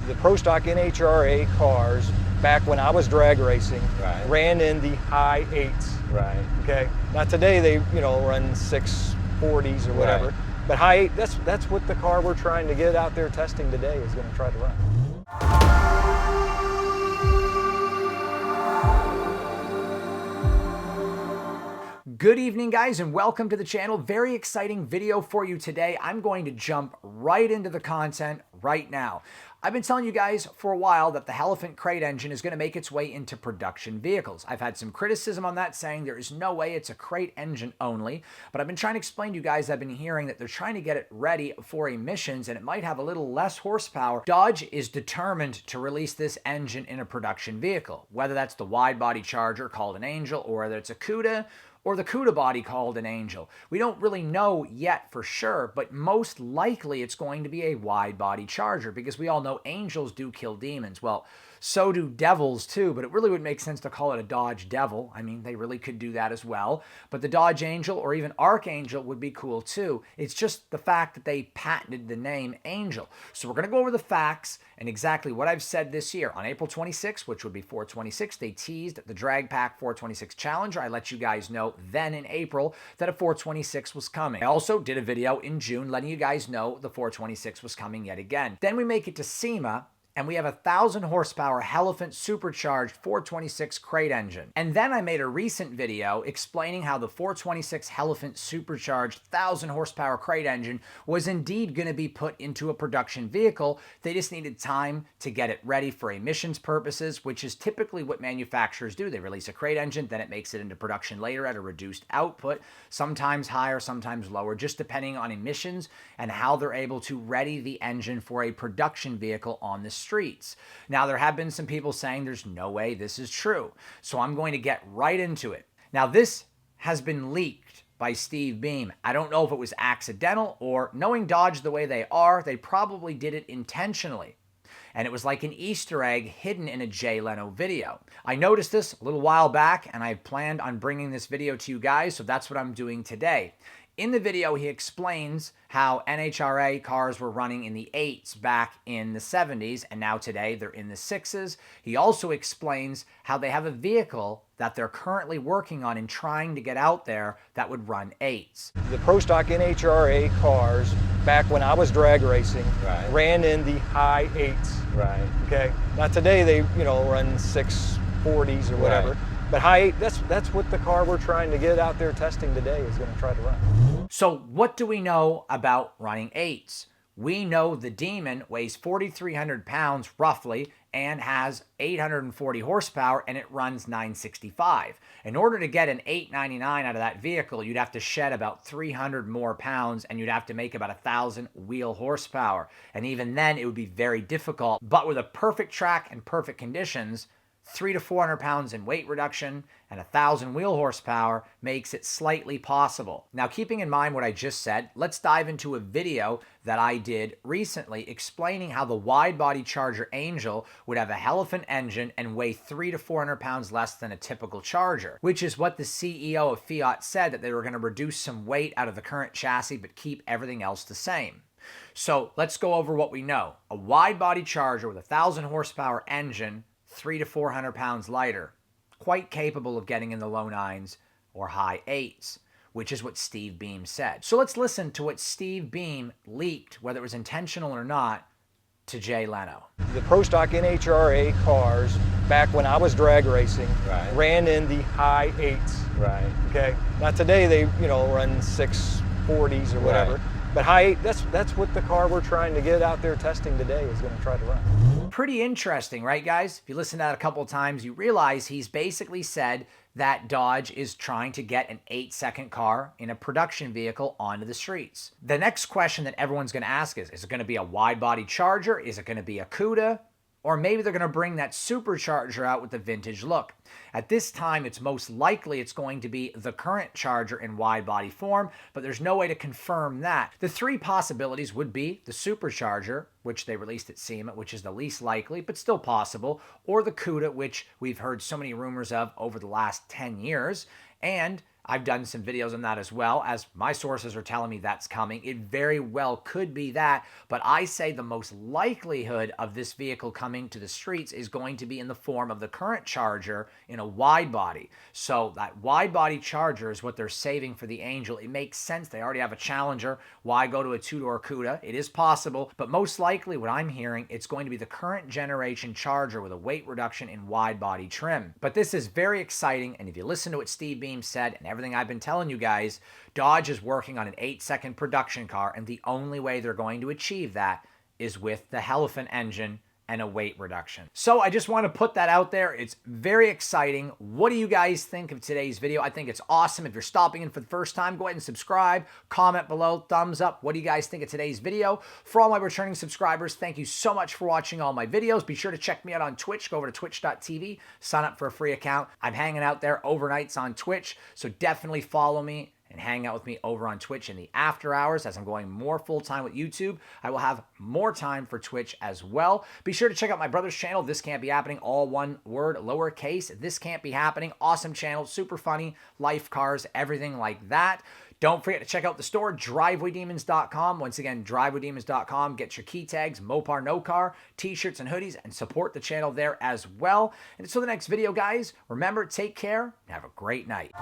The Pro Stock NHRA cars, back when I was drag racing, ran in the high 8s. Right. Okay. Now today they, run 640s or whatever. Right. But high 8, that's what the car we're trying to get out there testing today is going to try to run. Good evening, guys, and welcome to the channel. Very exciting video for you today. I'm going to jump right into the content right now. I've been telling you guys for a while that the Hellephant crate engine is going to make its way into production vehicles. I've had some criticism on that, saying there is no way it's a crate engine only, but I've been trying to explain to you guys, I've been hearing that they're trying to get it ready for emissions and it might have a little less horsepower. Dodge is determined to release this engine in a production vehicle, whether that's the wide-body Charger called an Angel or whether it's a cuda or the cuda body called an Angel. We don't really know yet for sure, but most likely it's going to be a wide-body Charger because we all know Angels do kill demons. Well, so do Devils too, but it really would make sense to call it a Dodge Devil. I mean, they really could do that as well. But the Dodge Angel or even Archangel would be cool too. It's just the fact that they patented the name Angel. So we're going to go over the facts and exactly what I've said this year. On April 26th, which would be 426, they teased the Drag Pack 426 Challenger. I let you guys know then in April that a 426 was coming. I also did a video in June letting you guys know the 426 was coming yet again. Then we make it to SEMA, and we have a 1,000 horsepower Hellephant supercharged 426 crate engine. And then I made a recent video explaining how the 426 Hellephant supercharged 1,000 horsepower crate engine was indeed going to be put into a production vehicle. They just needed time to get it ready for emissions purposes, which is typically what manufacturers do. They release a crate engine, then it makes it into production later at a reduced output, sometimes higher, sometimes lower, just depending on emissions and how they're able to ready the engine for a production vehicle on the streets. Now, there have been some people saying there's no way this is true, so I'm going to get right into it. Now, this has been leaked by Steve Beahm. I don't know if it was accidental or, knowing Dodge the way they are, they probably did it intentionally. And it was like an Easter egg hidden in a Jay Leno video. I noticed this a little while back, and I planned on bringing this video to you guys, so that's what I'm doing today. In the video, he explains how NHRA cars were running in the 8s back in the 70s, and now today they're in the 6s. He also explains how they have a vehicle that they're currently working on and trying to get out there that would run 8s. The Pro Stock NHRA cars, back when I was drag racing, ran in the high 8s. Right. Okay. Now today they, run 640s or whatever. Right. But high 8, that's what the car we're trying to get out there testing today is going to try to run. So what do we know about running 8s? We know the Demon weighs 4,300 pounds roughly and has 840 horsepower, and it runs 965. In order to get an 899 out of that vehicle, you'd have to shed about 300 more pounds, and you'd have to make about 1,000 wheel horsepower. And even then, it would be very difficult. But with a perfect track and perfect conditions, 300 to 400 pounds in weight reduction and 1,000 wheel horsepower makes it slightly possible. Now, keeping in mind what I just said, let's dive into a video that I did recently explaining how the wide-body Charger Angel would have a Hellephant engine and weigh 300 to 400 pounds less than a typical Charger, which is what the CEO of Fiat said, that they were going to reduce some weight out of the current chassis but keep everything else the same. So let's go over what we know. A wide-body Charger with a 1,000 horsepower engine, 300 to 400 pounds lighter, quite capable of getting in the low 9s or high 8s, which is what Steve Beahm said. So let's listen to what Steve Beahm leaked, whether it was intentional or not, to Jay Leno. The Pro Stock NHRA cars, back when I was drag racing, ran in the high 8s. Right. Okay. Now today they, run 640s or whatever. Right. But high 8, that's what the car we're trying to get out there testing today is going to try to run. Pretty interesting, right, guys? If you listen to that a couple of times, you realize he's basically said that Dodge is trying to get an 8-second car in a production vehicle onto the streets. The next question that everyone's going to ask is it going to be a wide-body Charger? Is it going to be a cuda? Or maybe they're going to bring that supercharger out with the vintage look. At this time, it's most likely it's going to be the current Charger in wide body form, but there's no way to confirm that. The three possibilities would be the supercharger, which they released at SEMA, which is the least likely, but still possible, or the cuda, which we've heard so many rumors of over the last 10 years, and I've done some videos on that as well, as my sources are telling me that's coming. It very well could be that, but I say the most likelihood of this vehicle coming to the streets is going to be in the form of the current Charger in a wide body. So that wide body Charger is what they're saving for the Angel. It makes sense. They already have a Challenger. Why go to a two-door cuda? It is possible, but most likely what I'm hearing, it's going to be the current generation Charger with a weight reduction in wide body trim. But this is very exciting, and if you listen to what Steve Beahm said and everything I've been telling you guys, Dodge is working on an 8-second production car, and the only way they're going to achieve that is with the Hellephant engine and a weight reduction. So I just want to put that out there. It's very exciting. What do you guys think of today's video? I think it's awesome. If you're stopping in for the first time, go ahead and subscribe, comment below, thumbs up. What do you guys think of today's video? For all my returning subscribers, thank you so much for watching all my videos. Be sure to check me out on Twitch. Go over to twitch.tv, sign up for a free account. I'm hanging out there overnights on Twitch, so definitely follow me and hang out with me over on Twitch in the after hours. As I'm going more full-time with YouTube, I will have more time for Twitch as well. Be sure to check out my brother's channel, This Can't Be Happening, all one word, lowercase, This Can't Be Happening. Awesome channel, super funny, life, cars, everything like that. Don't forget to check out the store, drivewaydemons.com. Once again, drivewaydemons.com. Get your key tags, Mopar, No Car, t-shirts, and hoodies, and support the channel there as well. And until the next video, guys, remember, take care and have a great night.